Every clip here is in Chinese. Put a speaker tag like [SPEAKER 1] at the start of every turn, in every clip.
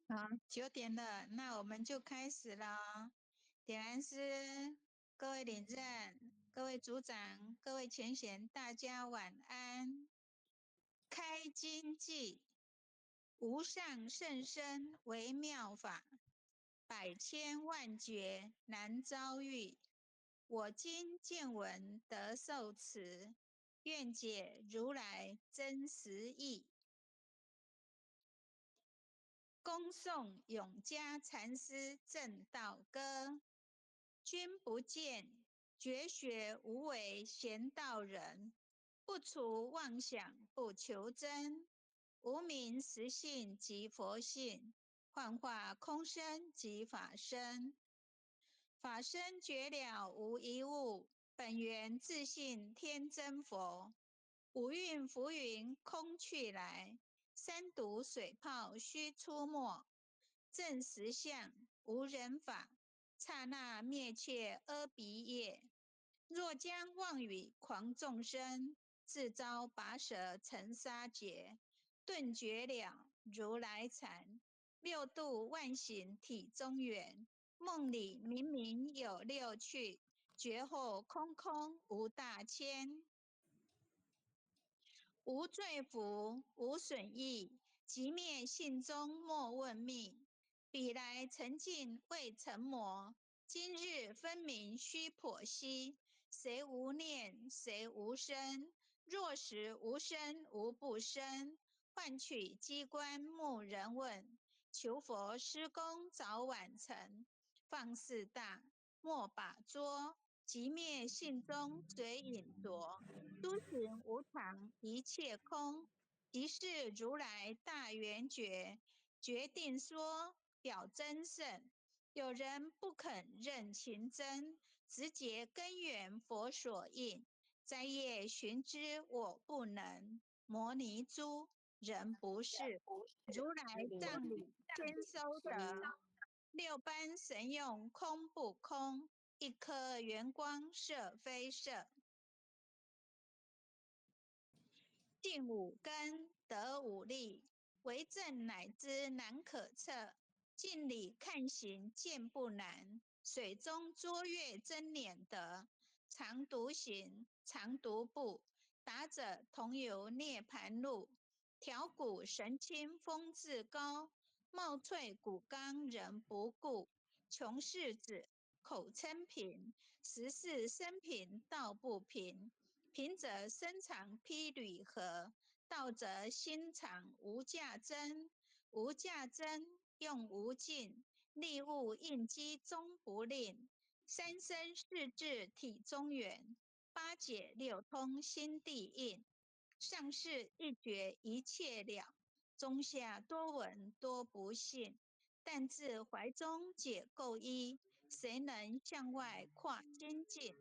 [SPEAKER 1] 好，9点了，那我们就开始了哦。点燃师，各位领任，各位组长，各位前贤，大家晚安。开经记，无上甚深微妙法，百千万劫难遭遇。我今见闻得受持，愿解如来真实义。恭送永嘉禅师正道歌，君不见，绝学无为贤道人，不除妄想不求真，无名实性即佛性，幻化空身即法身，法身绝了无一物，本源自性天真佛。五蕴浮云空去来，三毒水泡须出没。正实相无人法，刹那灭却阿鼻业。若将妄语狂众生，自招拔舌成沙劫。顿觉了如来禅，六度万行体中圆。梦里明明有六趣，觉后空空无大千。无罪福，无损益，即灭性中莫问命。彼来曾尽未曾磨，今日分明须剖析。谁无念，谁无生？若实无生无不生。换取机关木人问，求佛施功早晚成。放肆大，莫把捉，即灭性中随影着。诸行无常，一切空，即是如来大圆觉。决定说表真圣，有人不肯认情真，直结根源佛所应。摘叶寻之我不能，摩尼珠人不是。如来藏里先收得，六般神用空不空，一颗圆光色非色。尽五根，得五力，为证乃知难可测。镜里看行见不难，水中捉月真捻得。常独行，常独步，达者同游涅盘路。调骨神清风自高，貌翠骨刚人不顾。穷世子，口称平，实是生平道不平。平则身长披履合，道则心长无价珍。无价珍，用无尽，利物应机终不吝。三生四智体中圆，八解六通心地应。上士一觉一切了，中下多闻多不信。但自怀中解垢衣，谁能向外跨心境？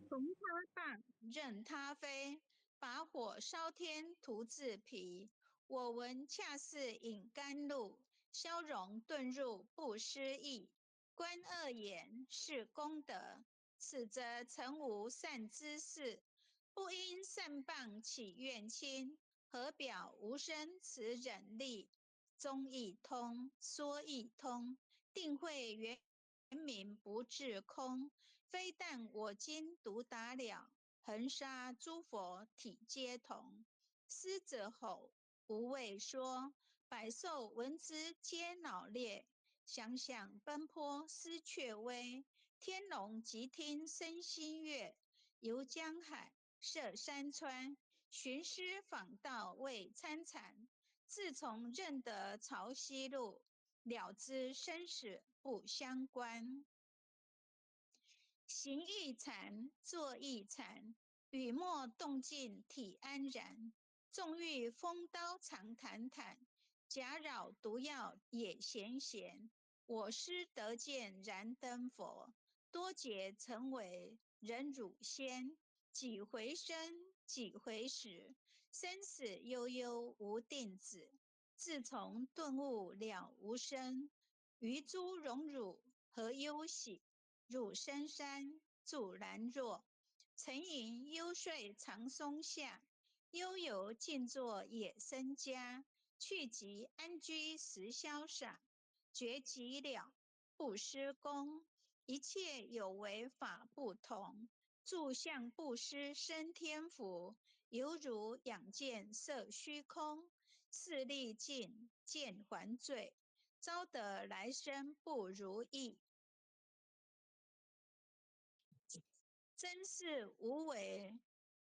[SPEAKER 1] 从他荡，任他飞，把火烧天徒自疲。我闻恰似饮甘露，消融遁入不思议。观恶言是功德，此则曾无善知识。不因善谤起怨亲，何表无生持忍力？中亦通，说亦通，定会圆明不至空。非但我今独达了，恒沙诸佛体皆同。狮子吼，无畏说，百兽闻之皆脑裂。想想奔波思却微，天龙即听身心悦。游江海，涉山川，寻师访道未参禅。自从认得潮汐路，了知生死不相关。行亦禅，坐亦禅，语默动静体安然。纵欲风刀常坦坦，假扰毒药也闲闲。我师得见燃灯佛，多劫成为人汝仙。几回生，几回死，生死悠悠无定止。自从顿悟了无生，于诸荣辱何忧喜？入深山住兰若，沉吟幽睡长松下。悠游静坐野生家，去疾安居时潇洒，绝疾了不施功。一切有为法不同，住相不施生天福，犹如仰见色虚空，视力尽见还罪，招得来生不如意。真是无为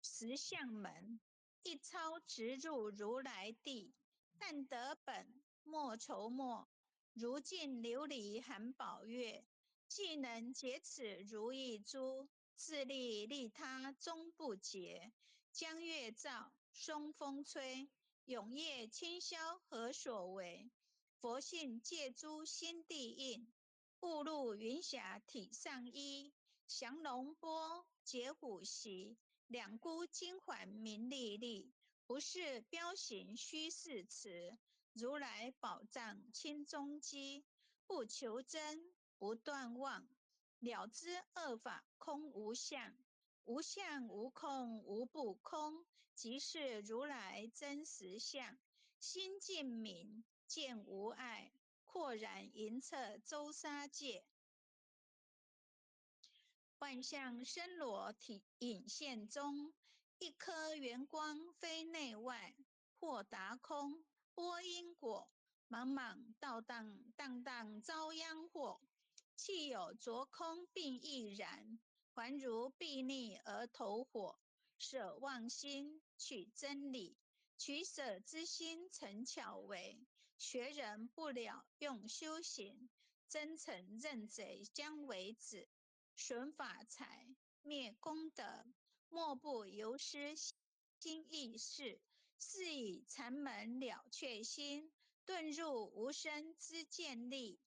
[SPEAKER 1] 实相门，一超直入如来地。但得本莫愁没，如镜琉璃含宝月。既能解此如意珠，自利利他终不竭。江月照，松风吹，永夜清宵何所为？佛性借诸心地印，误入云霞体上衣。降龙波，解虎袭，两孤金环名历历。不是标行虚是词，如来宝藏清中基。不求真，不断妄，了知二法空无相。无相无空无不空，即是如来真实相。心净明，见无碍，豁然盈彻周沙界。万象生罗体隐现中，一颗圆光非内外，或达空，波因果，茫茫道荡荡荡遭殃祸。气有着空并亦然，还如睥睨而投火。舍妄心，取真理，取舍之心成巧为。学人不了用修行，真诚认贼将为止。损法财，灭功德，莫不由失心意识。是以禅门了却心，遁入无生之见力。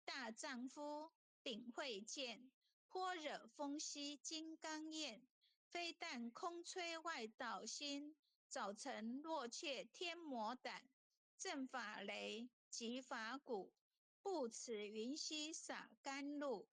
[SPEAKER 1] 大丈夫秉慧剑，颇惹风息金刚焰。非但空吹外道心，早成落却天魔胆。正法雷，即法鼓，不持云溪洒甘露。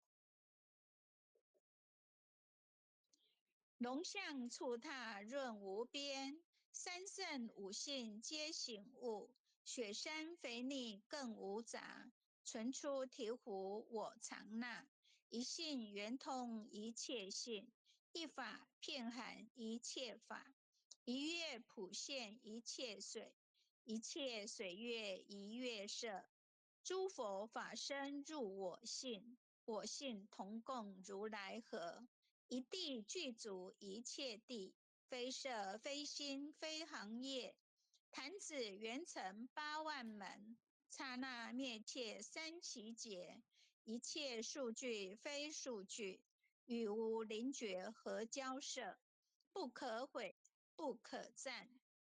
[SPEAKER 1] 龙象触踏润无边，三圣五性皆醒悟。雪山肥腻更无杂，存出醍醐我常纳。一性圆通一切性，一法遍含一切法。一月普现一切水，一切水月一月色。诸佛法身入我性，我性同共如来合。一地具足一切地，非色非心非行业。弹指圆成八万门，刹那灭切三奇劫。一切数据非数据，语无灵觉何交涉？不可毁，不可占。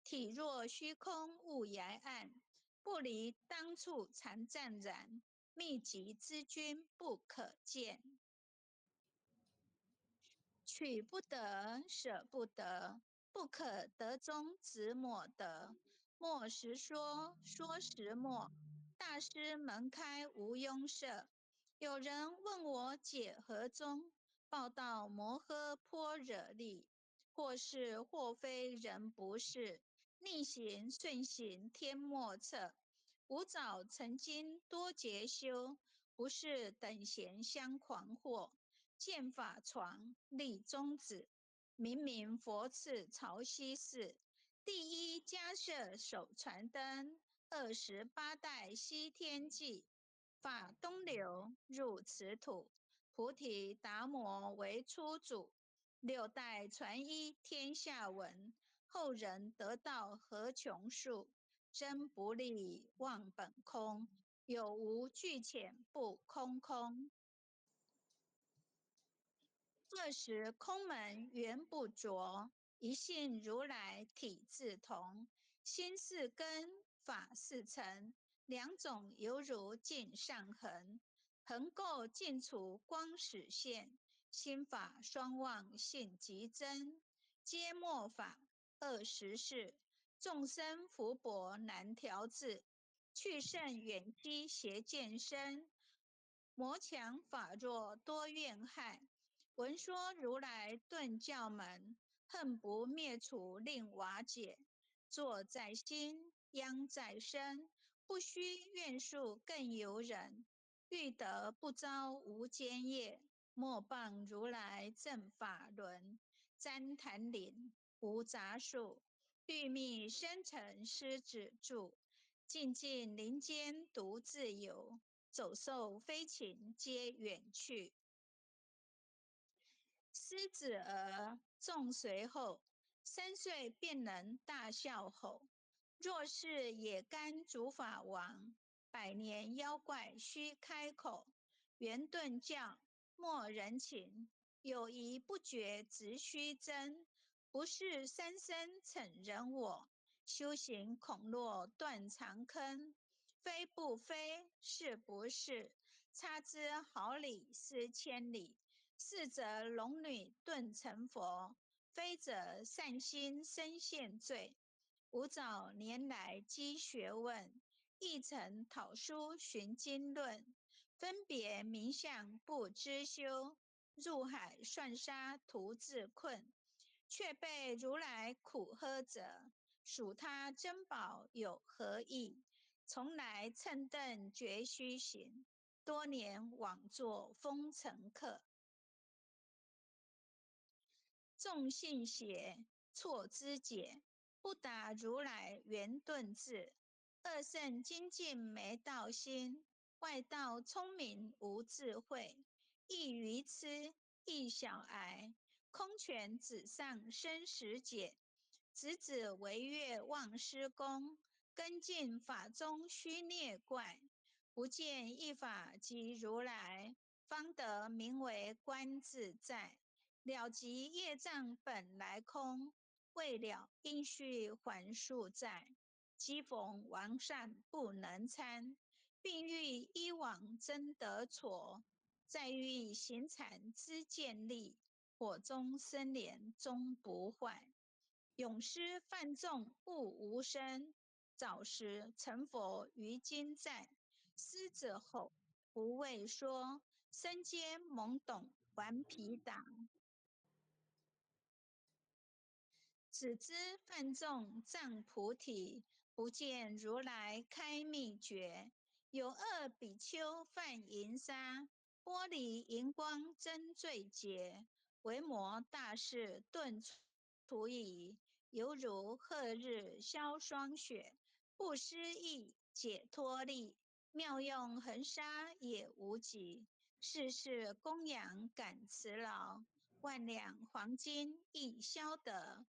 [SPEAKER 1] 体若虚空雾崖暗，不离当处常湛然。秘籍之君不可见。取不得，舍不得，不可得中只抹得。莫实说，说实默。大师门开无庸涉。有人问我解何中，报道摩诃般若力。或是或非人不是，逆行顺行天莫测。吾早曾经多劫修，不是等闲相诳惑。见法传，立宗旨。明明佛赐潮汐寺，第一迦摄手传灯，28代西天记。法东流入此土，菩提达摩为初祖。6代传一天下闻，后人得道何穷数。真不立忘本空，有无俱浅不空空。时空门原不着，一性如来体自同。心是根，法是尘，两种犹如镜上痕。痕垢尽除光始现，心法双旺性极真。皆末法，恶实事，众生福薄难调治。去甚远期邪见深，魔强法弱多怨害。闻说如来顿教门，恨不灭除令瓦解。作在心，殃在身。不须怨树更尤人，欲得不遭无间业。莫谤如来正法轮。旃檀林，无杂树，欲觅深沉狮子住。静静林间独自游，走兽飞禽皆远去。狮子儿众随后，3岁便能大笑吼。若是野干竺法王，100年妖怪须开口。圆顿教，莫人情，有疑不决直须争。不是三生逞人我，修行恐落断肠坑。非不非，是不是，差之毫厘失千里。是则龙女顿成佛，非则善心生现罪。吾早年来积学问，一曾讨书寻经论。分别名相不知修，入海算沙徒自困。却被如来苦呵责，数他珍宝有何益？从来乘凳绝须行，多年枉作风尘客。众信邪，错知解，不达如来圆顿智。二圣精进没道心，外道聪明无智慧。亦愚痴，亦小癌，空拳指上生死解。直指惟越忘失功，跟进法中须孽怪。不见一法即如来，方得名为观自在。了即业障本来空，未了应须还数债。机逢王善不能参，并欲依往真得挫。再欲行禅知见力，火中生莲终不坏。永失犯众悟无生，早时成佛于今在。狮子吼，不畏说，身皆懵懂顽皮党。只知犯众障菩提，不见如来开秘诀。有二比丘犯淫杀，玻璃荧光真罪劫。维摩大士顿除矣，犹如赫日消霜雪。不失意解脱力，妙用恒沙也无极。世事供养感慈劳，万两黄金亦消得。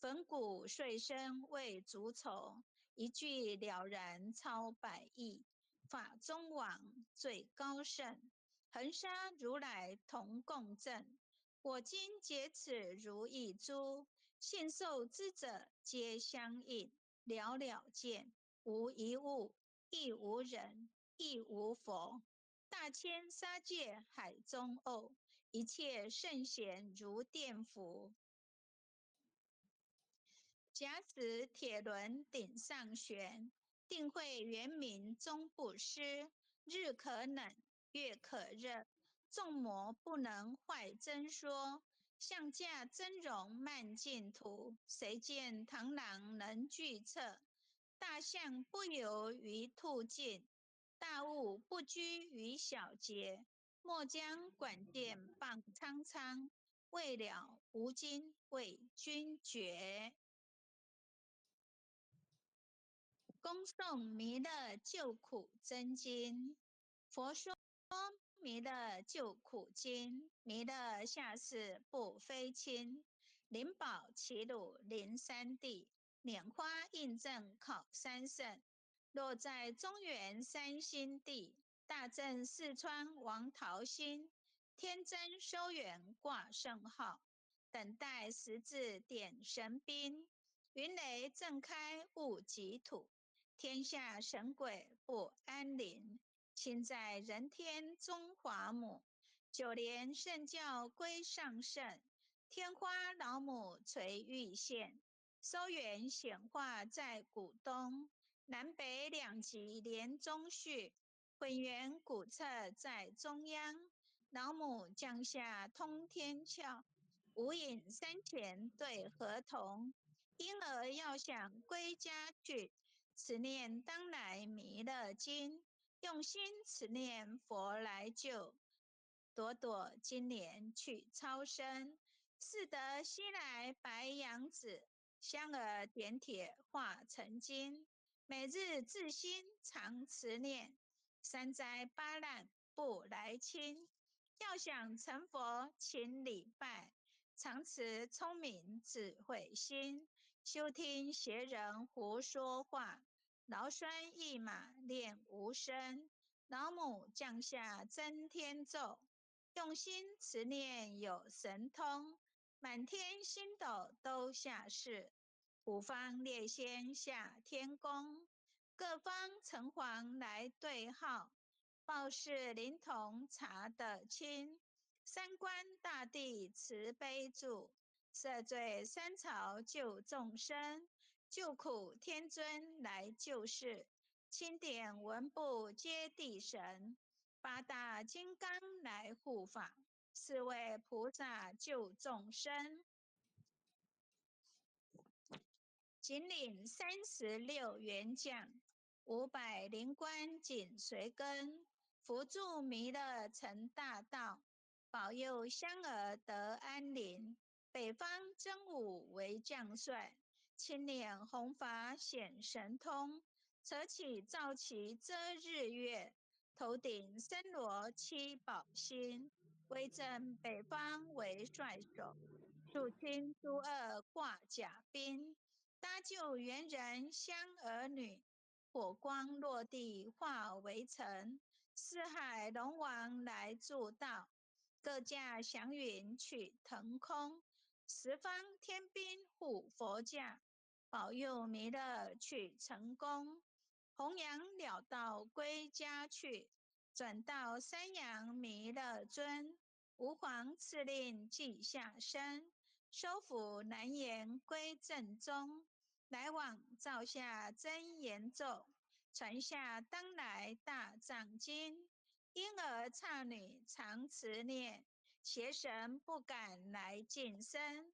[SPEAKER 1] 粉骨碎身为足筹，一句了然超百亿。法中王最高胜，恒沙如来同共振。我今解此如意珠，信受之者皆相应。了了见，无一物，亦无人，亦无佛。大千沙界海中偶，一切圣贤如电伏。假使铁轮顶上悬，定会圆明终不失。日可冷，月可热，众魔不能坏真说。象驾真容慢净土，谁见螳螂能拒策？大象不游于兔径，大物不居于小节。莫将管剑傍苍苍，未了吾今为君绝。恭诵弥勒救苦真经。佛说弥勒救苦经，弥勒下世不非亲。灵宝齐鲁临三地，拈花印证考三圣。若在中原三星地，大正四川王桃心。天真收元挂圣号，等待十字点神兵。云雷震开物极土，天下神鬼不安宁。亲在人天中华母，九莲圣教归上圣。天花老母垂玉线，收元显化在古东。南北两极连中续，混元古刹在中央。老母降下通天窍，无影山前对河童。婴儿要想归家去，此念当来弥勒经，用心此念佛来救。朵朵今年去超生，似得西来白羊子，香儿点铁化成金。每日自心常持念，三灾八难不来侵。要想成佛勤礼拜，常持聪明智慧心。休听邪人胡说话，劳酸一马练无声。老母降下真天咒，用心持念有神通。满天星斗都下世，五方列仙下天宫。各方城隍来对号，报事灵童查得清。三官大帝慈悲助，赦罪三朝救众生。救苦天尊来救世，钦点文部接地神。八大金刚来护法，四位菩萨救众生。仅领36员将，500灵官紧随跟，扶助弥勒成大道，保佑香儿得安宁。北方真武为将帅，青脸红发显神通，扯起皂旗遮日月，头顶森罗七宝星，威震北方为帅首，肃清诸恶挂甲兵。搭救猿人香儿女，火光落地化为尘。四海龙王来助道，各驾祥云去腾空。十方天兵护佛驾，保佑弥勒去成功。弘扬了道归家去，转到山阳弥勒尊。吾皇敕令记下生，收服难言归正宗。来往造下真言咒，传下当来大藏经。婴儿刹女常持念，邪神不敢来近身。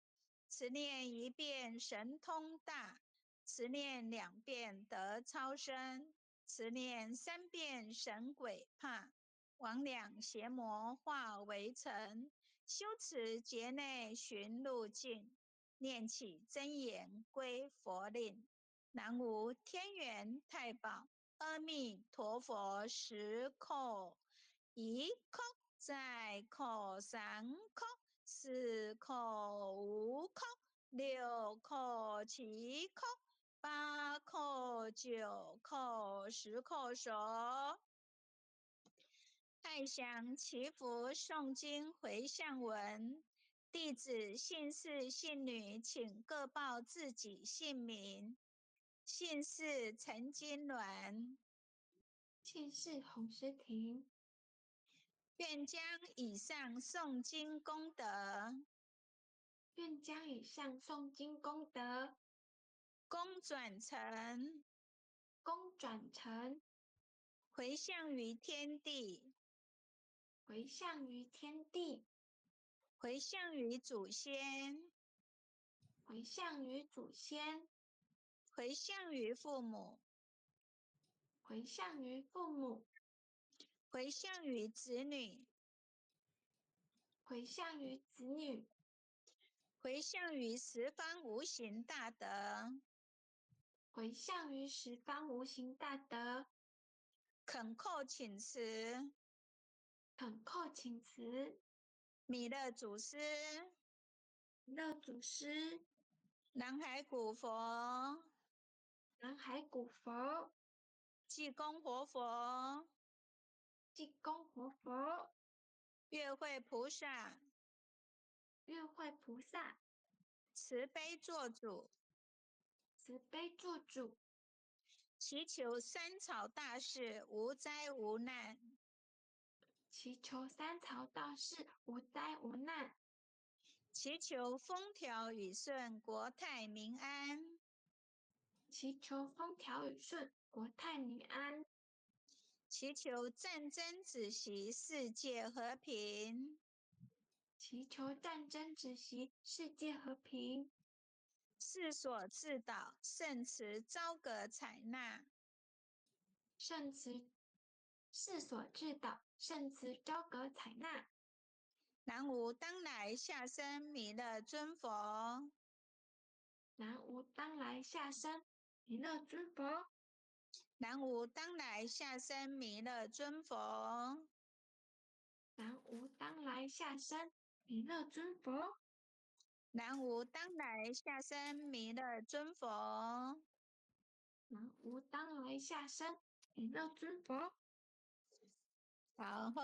[SPEAKER 1] 持念一遍神通大，持念2遍得超生，持念3遍神鬼怕。魍魉邪魔化为尘，修持劫内寻路径。念起真言归佛令，南无天元太保阿弥陀佛时叩，一叩再叩三叩四叩五叩六叩七叩八叩九叩10叩首。太祥祈福诵经回向文，弟子姓氏姓女请各报自己姓名。姓氏陈金鸾，
[SPEAKER 2] 姓氏洪诗婷，
[SPEAKER 1] 愿将以上诵经功德
[SPEAKER 2] 愿将以上诵经功德
[SPEAKER 1] 公转成，
[SPEAKER 2] 公转成，
[SPEAKER 1] 回向于天地，
[SPEAKER 2] 回向于天地，
[SPEAKER 1] 回向于祖先，
[SPEAKER 2] 回向于祖先，
[SPEAKER 1] 回向于父母，
[SPEAKER 2] 回向于父母，
[SPEAKER 1] 回向于子女，
[SPEAKER 2] 回向于子女，
[SPEAKER 1] 回向于十方无形大德。
[SPEAKER 2] 回向于十方无形大德。
[SPEAKER 1] 恳叩请辞，
[SPEAKER 2] 恳叩请辞，
[SPEAKER 1] 弥勒祖师，
[SPEAKER 2] 乐祖师，
[SPEAKER 1] 南海古佛，
[SPEAKER 2] 南海古佛，
[SPEAKER 1] 济公活佛，
[SPEAKER 2] 济公活佛，
[SPEAKER 1] 月慧菩萨，
[SPEAKER 2] 月慧菩萨，
[SPEAKER 1] 慈悲做主，
[SPEAKER 2] 慈悲做主，
[SPEAKER 1] 祈求三草大事无灾无难，
[SPEAKER 2] 祈求三朝大事无灾无难，
[SPEAKER 1] 祈求风调雨顺，国泰民安，
[SPEAKER 2] 祈求风调雨顺，国泰民安，
[SPEAKER 1] 祈求战争止息，世界和平，
[SPEAKER 2] 祈求战争止息，世界和平，
[SPEAKER 1] 世所至导，圣慈昭格采纳。
[SPEAKER 2] 圣慈世所至导，圣慈昭格采纳。
[SPEAKER 1] 南无当来下生弥勒尊佛。
[SPEAKER 2] 南无当来下生弥勒尊佛。
[SPEAKER 1] 南无当来下生弥勒尊佛。
[SPEAKER 2] 南无当来下生弥勒尊佛。
[SPEAKER 1] 南无当来下生弥勒尊佛。
[SPEAKER 2] 南无当来下生弥勒尊佛。
[SPEAKER 1] 好。